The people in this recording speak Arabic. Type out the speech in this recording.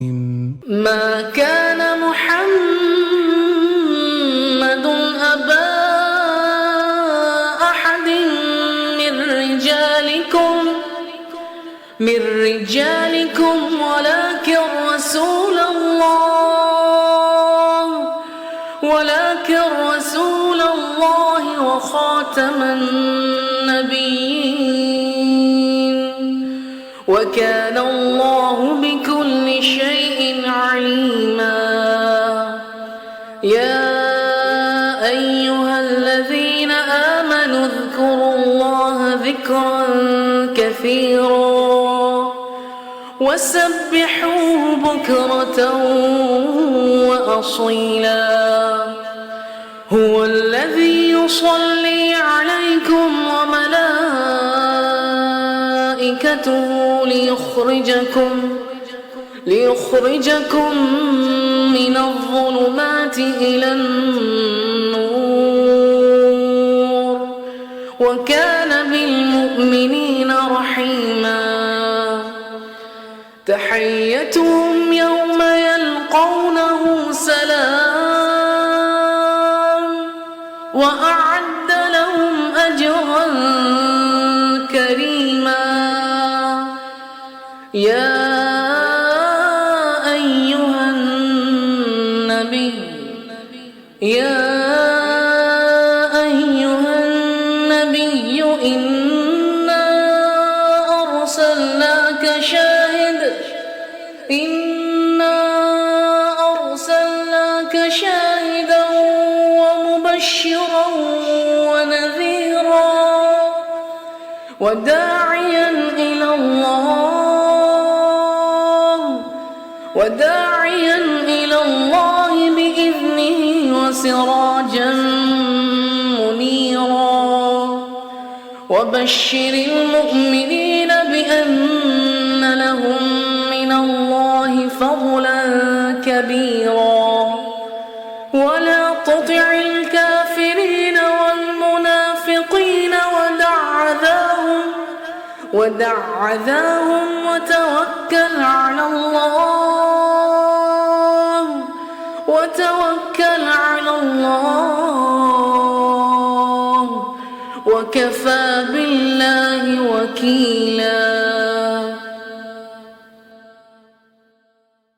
ما كان محمد أبا أحد من رجالكم ولكن رسول الله وخاتم النبيين وكان الله بكل شيء عليما. يا أيها الذين آمنوا اذكروا الله ذكرا كثيرا وسبحوه بكرة وأصيلا. هو الذي يصلي عليكم وملائكته ليخرجكم من الظلمات إلى النور وكان بالمؤمنين رحيما. تحيتهم يوم يلقونه سلام وأعد لهم أجرا كريما. يا أيها النبي إنا أرسلناك شاهدا ومبشرا ونذيرا وداعيا إلى الله بإذنه وسراجا منيرا. وبشر المؤمنين بأن لهم من الله فضلا كبيرا. ولا تطع الكافرين والمنافقين ودع عذاهم وتوكل على الله وكفى بالله وكيلا.